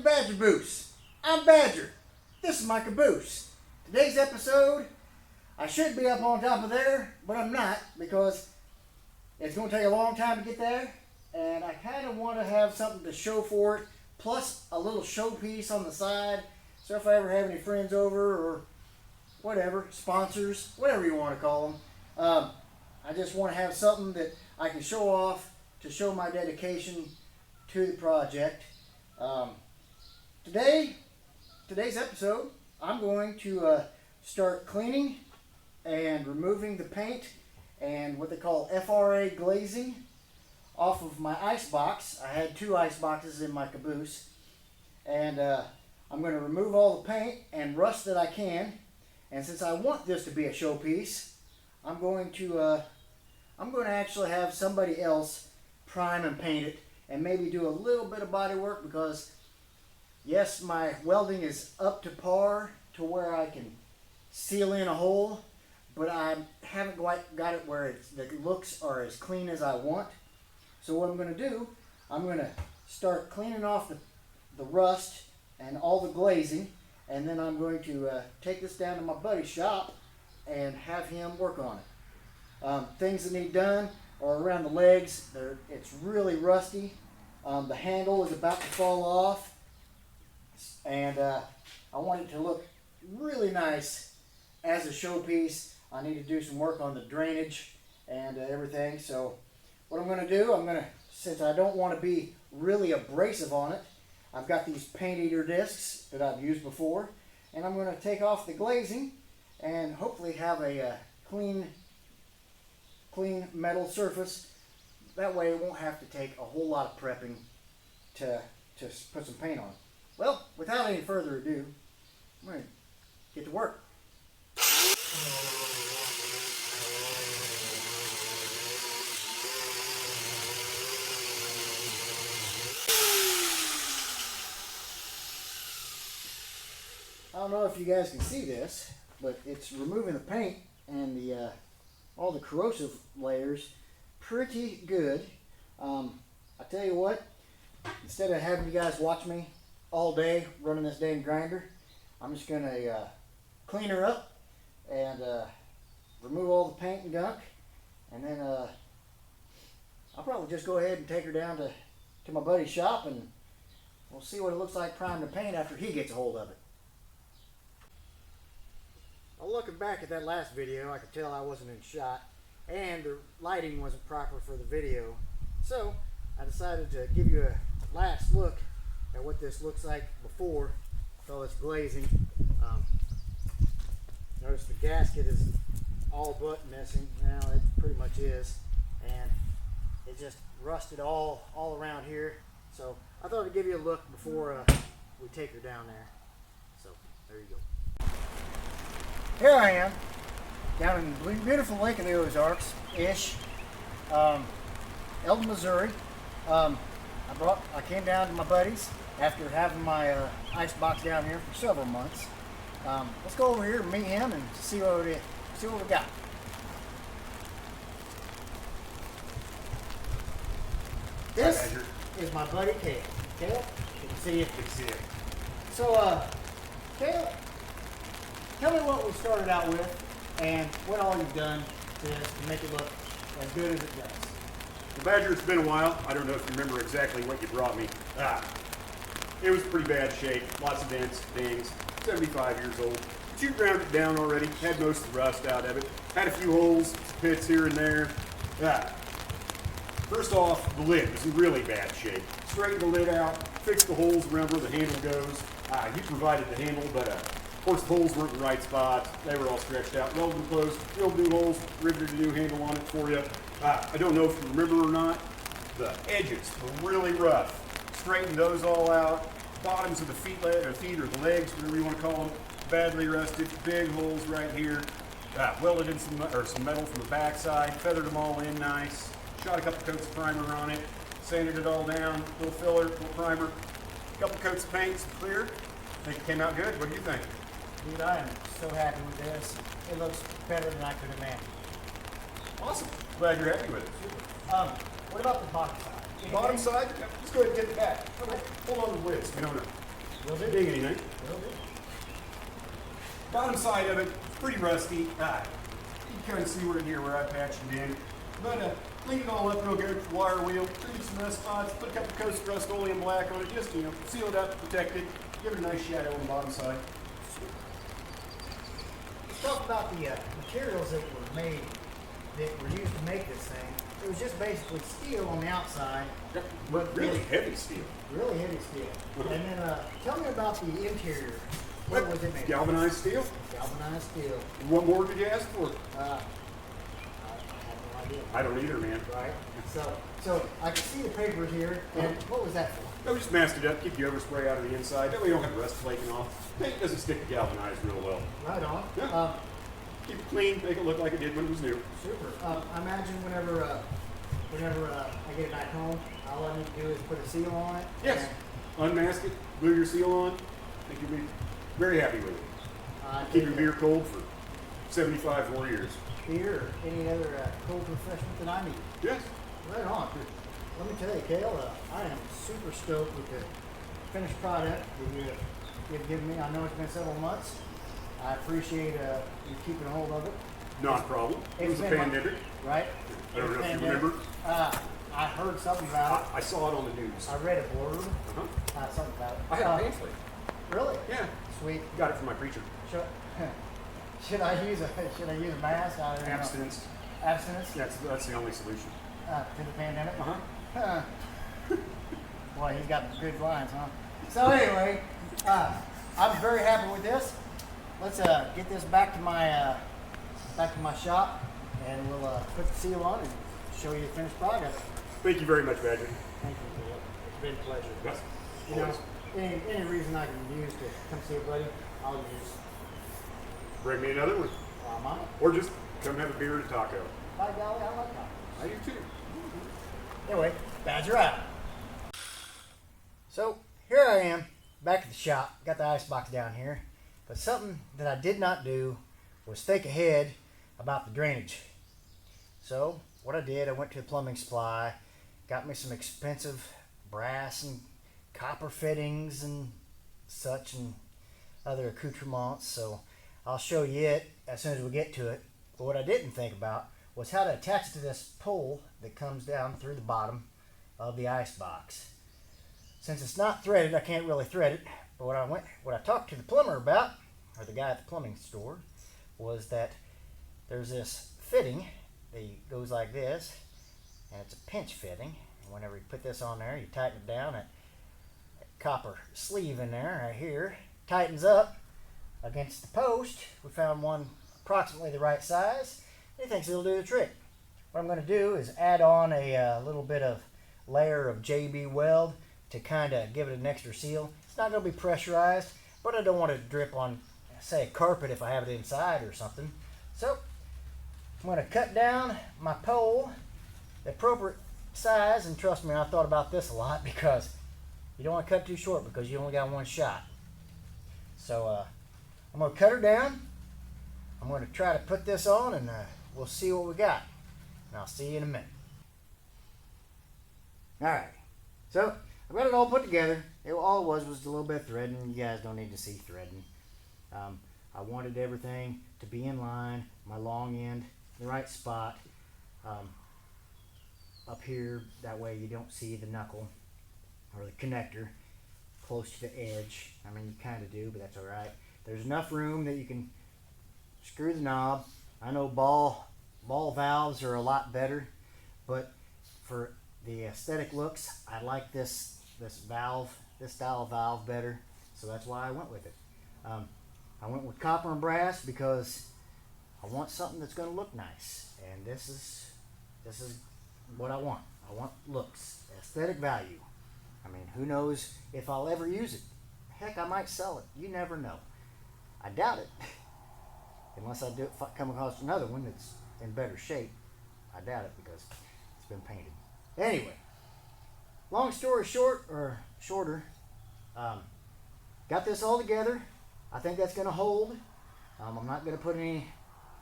Badger Boost. I'm Badger. This is my caboose. Today's episode, I should be up on top of there, but I'm not because it's going to take a long time to get there, and I kind of want to have something to show for it, plus a little showpiece on the side, so if I ever have any friends over or whatever, sponsors, whatever you want to call them, I just want to have something that I can show off to show my dedication to the project. Today's episode, I'm going to start cleaning and removing the paint and what they call FRA glazing off of my icebox. I had 2 ice boxes in my caboose, and I'm going to remove all the paint and rust that I can. And since I want this to be a showpiece, I'm going to actually have somebody else prime and paint it, and maybe do a little bit of body work because yes, my welding is up to par to where I can seal in a hole, but I haven't quite got it where the looks are as clean as I want. So what I'm going to do, I'm going to start cleaning off the rust and all the glazing, and then I'm going to take this down to my buddy's shop and have him work on it. Things that need done are around the legs. It's really rusty. The handle is about to fall off, and I want it to look really nice as a showpiece. I need to do some work on the drainage and everything. So what I'm going to do, since I don't want to be really abrasive on it, I've got these paint eater discs that I've used before, and I'm going to take off the glazing and hopefully have a clean metal surface. That way it won't have to take a whole lot of prepping to put some paint on. Well, without any further ado, I'm going to get to work. I don't know if you guys can see this, but it's removing the paint and all the corrosive layers pretty good. I tell you what, instead of having you guys watch me all day running this dang grinder, I'm just going to clean her up and remove all the paint and gunk, and then I'll probably just go ahead and take her down to my buddy's shop, and we'll see what it looks like primed to paint after he gets a hold of it. Well, looking back at that last video, I could tell I wasn't in shot, and the lighting wasn't proper for the video, so I decided to give you a last look at what this looks like before with all this glazing. Notice the gasket is all but missing. Now it pretty much is, and it just rusted all around here. So I thought I'd give you a look before we take her down there. So there you go. Here I am down in the beautiful Lake of the Ozarks-ish, Eldon, Missouri. I came down to my buddies after having my ice box down here for several months. Let's go over here and meet him and see what we got. This is my buddy Cale. Cale, you can see you. Good to see you. So, Cale, tell me what we started out with and what all you've done to this to make it look as good as it does. Well, Badger, it's been a while. I don't know if you remember exactly what you brought me. It was pretty bad shape. Lots of dents, dings. 75 years old. But you ground it down already. Had most of the rust out of it. Had a few holes, pits here and there. First off, the lid was in really bad shape. Straightened the lid out, fixed the holes around where the handle goes. You provided the handle, but of course the holes weren't in the right spots. They were all stretched out. Welded them closed, filled new holes, riveted a new handle on it for you. I don't know if you remember or not, the edges were really rough. Straightened those all out. Bottoms of the feet or the legs, whatever you want to call them, badly rusted. Big holes right here. Welded in some metal from the backside. Feathered them all in nice. Shot a couple coats of primer on it. Sanded it all down. Little filler, little primer. A couple coats of paint, clear. Think it came out good. What do you think? Dude, I am so happy with this. It looks better than I could have imagined. Awesome. Glad you're happy with it. What about the bottom side? Bottom side? Let's go ahead and get the back. Hold on to the lids. We don't know. Will do. Dig anything. Will do. Bottom side of it, it's pretty rusty. You can kind of see right here where I patched it in. But clean it all up real good with the wire wheel, remove some rust spots, put a couple coats of Rust-Oleum black on it, just, seal it up, protect it, give it a nice shadow on the bottom side. Let's talk about the materials that were used to make this thing. It was just basically steel on the outside. Yep. But really heavy steel. Really heavy steel. And then tell me about the interior. What was it made of? Galvanized steel. Galvanized steel. What more did you ask for? I have no idea. I don't either, man. Right. So I can see the papers here. And what was that for? No, we just masked it up, keep the overspray out of the inside. That way you don't have rust flaking off. Paint doesn't stick to galvanized real well. Right on. Yeah. Keep it clean, make it look like it did when it was new. Super. I imagine whenever I get it back home, all I need to do is put a seal on it. Yes. Unmask it, glue your seal on. I think you'll be very happy with it. Keep your beer cold for 75 more years. Beer or any other cold refreshment that I need. Yes. Right on. Let me tell you, Cale, I am super stoked with the finished product that you've given me. I know it's been several months. I appreciate you keeping a hold of it. Not a problem. It was a pandemic. Right? I don't know if you remember. I heard something about it. I saw it on the news. I read a blurb. Something about it. I had a pamphlet. Really? Yeah. Sweet. Got it from my preacher. Should I use a mask? I don't know. Abstinence. Abstinence? That's the only solution. To the pandemic? Uh-huh. Boy, he's got good lines, huh? So anyway, I'm very happy with this. Let's get this back to my shop, and we'll put the seal on and show you the finished product. Thank you very much, Badger. Thank you, Philip. It's been a pleasure. Yes. You know, any reason I can use to come see a buddy, I'll use. Bring me another one. I might. Or just come have a beer at a taco. By golly, I like that. I do too. Anyway, Badger out. So here I am, back at the shop. Got the icebox down here. But something that I did not do was think ahead about the drainage. So what I did, I went to a plumbing supply, got me some expensive brass and copper fittings and such and other accoutrements. So I'll show you it as soon as we get to it. But what I didn't think about was how to attach it to this pole that comes down through the bottom of the icebox. Since it's not threaded, I can't really thread it. But what I talked to the plumber about, or the guy at the plumbing store, was that there's this fitting that goes like this, and it's a pinch fitting. And whenever you put this on there, you tighten it down. That copper sleeve in there, right here, tightens up against the post. We found one approximately the right size. He thinks it'll do the trick. What I'm going to do is add on a little bit of layer of JB Weld to kind of give it an extra seal. It's not going to be pressurized, but I don't want it to drip on, say, a carpet if I have it inside or something. So I'm going to cut down my pole the appropriate size, and trust me, I thought about this a lot because you don't want to cut too short because you only got one shot. So I'm going to cut her down. I'm going to try to put this on, and we'll see what we got. And I'll see you in a minute. Alright, so I've got it all put together. All it was a little bit of threading. You guys don't need to see threading. I wanted everything to be in line, my long end, the right spot up here. That way you don't see the knuckle or the connector close to the edge. I mean, you kind of do, but that's alright. There's enough room that you can screw the knob. I know ball valves are a lot better, but for the aesthetic looks, I like this style of valve better, so that's why I went with it. I went with copper and brass because I want something that's going to look nice, and this is what I want. I want looks, aesthetic value. I mean, who knows if I'll ever use it? Heck, I might sell it. You never know. I doubt it. Unless I come across another one that's in better shape. I doubt it because it's been painted. Anyway, long story short, or shorter, got this all together. I think that's going to hold. I'm not going to put any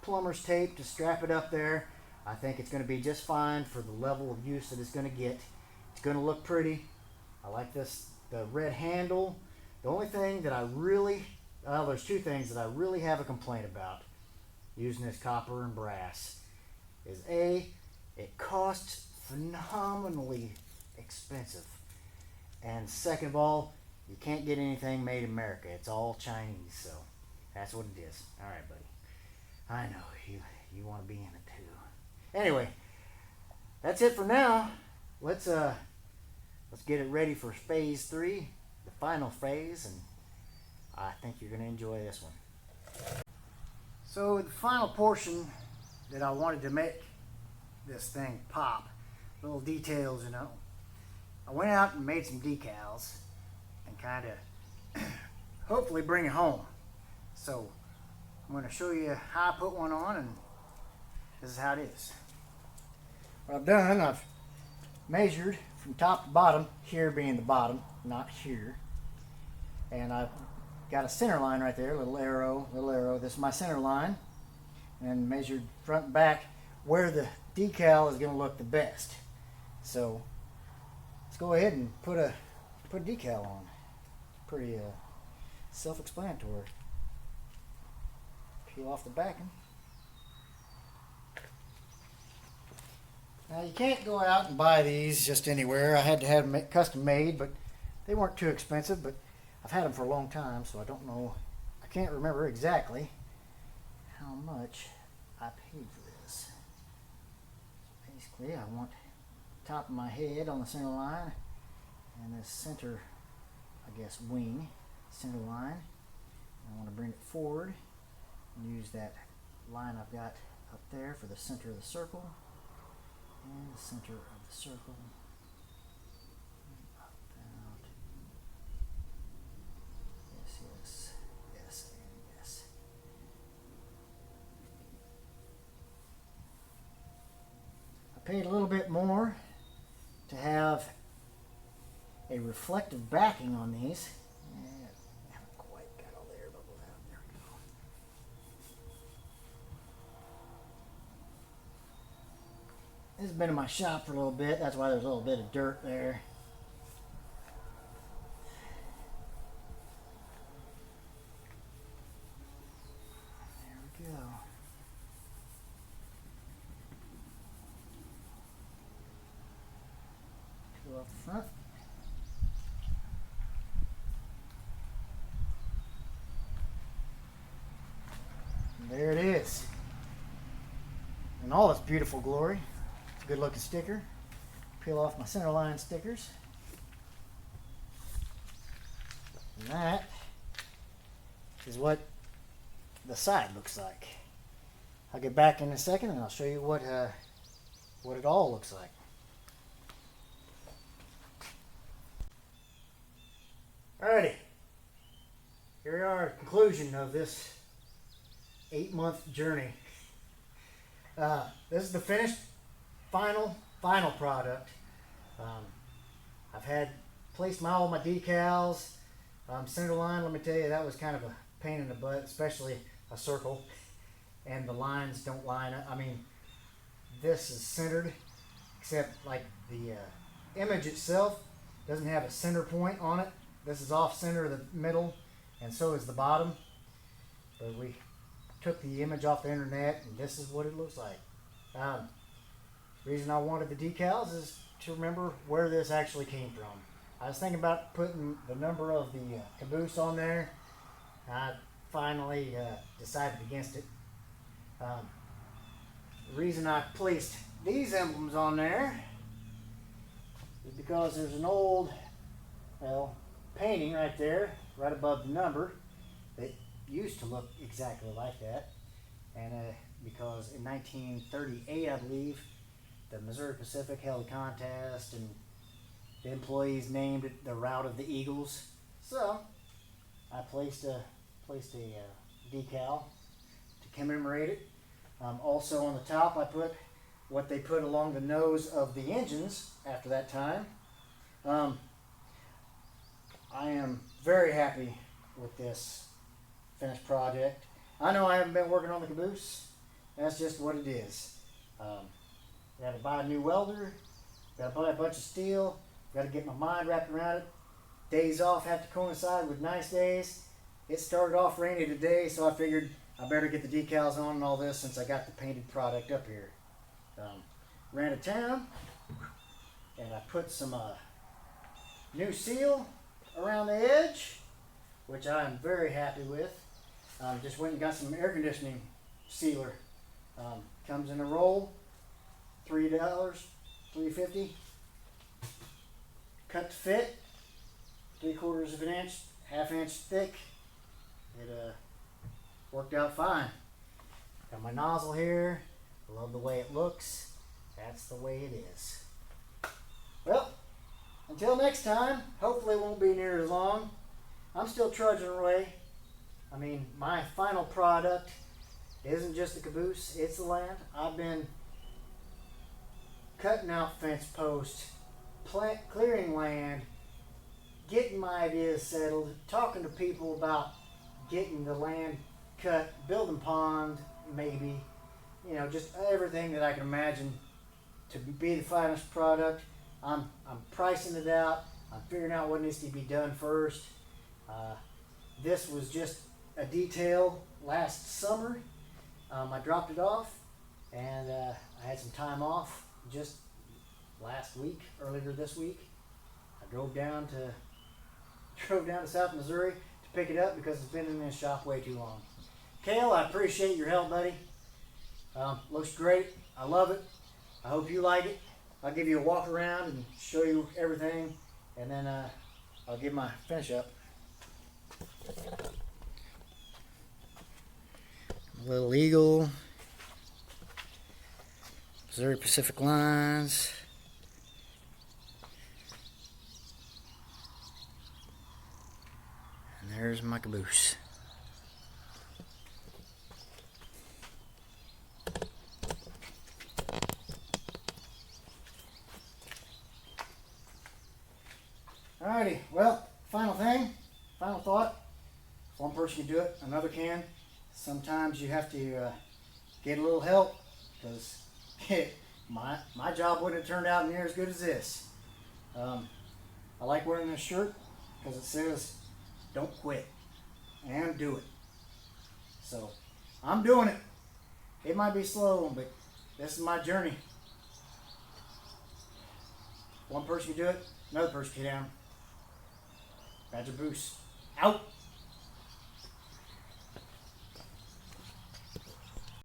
plumber's tape to strap it up there. I think it's going to be just fine for the level of use that it's going to get. It's going to look pretty. I like the red handle, The only thing that I really, well, there's two things that I really have a complaint about using this copper and brass. Is A, it costs phenomenally expensive. And second of all, you can't get anything made in America. It's all Chinese, so that's what it is. All right, buddy. I know you want to be in it too. Anyway, that's it for now. Let's get it ready for phase 3, the final phase, and I think you're going to enjoy this one. So the final portion that I wanted to make this thing pop, little details, you know. I went out and made some decals and kind of hopefully bring it home. So I'm going to show you how I put one on, and this is how it is. What I've done, I've measured from top to bottom, here being the bottom, not here. And I've got a center line right there, little arrow. This is my center line. And measured front and back where the decal is going to look the best. So let's go ahead and put a decal on. Pretty self-explanatory. Peel off the backing. Now you can't go out and buy these just anywhere. I had to have them custom made, but they weren't too expensive. But I've had them for a long time, so I don't know. I can't remember exactly how much I paid for this. Basically, I want the top of my head on the center line and this center, I guess, wing, center line. I want to bring it forward and use that line I've got up there for the center of the circle and the center of the circle. About yes, and yes. I paid a little bit more to have a reflective backing on these. I haven't quite got all the air bubbles out. There we go. This has been in my shop for a little bit. That's why there's a little bit of dirt there. There we go. Peel off the front. And there it is. In all its beautiful glory. It's a good looking sticker. Peel off my center line stickers. And that is what the side looks like. I'll get back in a second and I'll show you what it all looks like. Alrighty, here we are, conclusion of this 8-month journey. This is the finished, final product. I've had placed all my decals, center line. Let me tell you, that was kind of a pain in the butt, especially a circle, and the lines don't line up. I mean, this is centered, except like the image itself doesn't have a center point on it. This is off center of the middle, and so is the bottom. But we took the image off the internet, and this is what it looks like. The reason I wanted the decals is to remember where this actually came from. I was thinking about putting the number of the caboose on there. I finally decided against it. The reason I placed these emblems on there is because there's an old, well, painting right there, right above the number, that used to look exactly like that. And because in 1938, I believe, the Missouri Pacific held a contest, and the employees named it the Route of the Eagles. So I placed a decal to commemorate it. Also on the top, I put what they put along the nose of the engines after that time. I am very happy with this finished project. I know I haven't been working on the caboose. That's just what it is. Got to buy a new welder. Got to buy a bunch of steel. Got to get my mind wrapped around it. days off have to coincide with nice days. It started off rainy today, so I figured I better get the decals on and all this since I got the painted product up here. Ran to town and I put some new seal around the edge, which I am very happy with. Just went and got some air conditioning sealer. Comes in a roll, $3, $3.50. Cut to fit, 3/4 of an inch, ½ inch thick. It worked out fine. Got my nozzle here. I love the way it looks. That's the way it is. Well, until next time, hopefully it won't be near as long. I'm still trudging away. I mean, my final product isn't just the caboose, it's the land. I've been cutting out fence posts, clearing land, getting my ideas settled, talking to people about getting the land cut, building pond, maybe, you know, just everything that I can imagine to be the finest product. I'm pricing it out. I'm figuring out what needs to be done first. This was just a detail last summer. I dropped it off, and I had some time off just last week, earlier this week. I drove down to South Missouri to pick it up because it's been in this shop way too long. Kale, I appreciate your help, buddy. Looks great. I love it. I hope you like it. I'll give you a walk around and show you everything, and then I'll give my finish up. Little Eagle, Missouri Pacific lines. And there's my caboose. Alrighty, well, final thought. If one person can do it, another can. Sometimes you have to get a little help because my job wouldn't have turned out near as good as this. I like wearing this shirt because it says, "Don't quit and do it." So I'm doing it. It might be slow, but this is my journey. One person can do it, another person can down. Badger Boost out.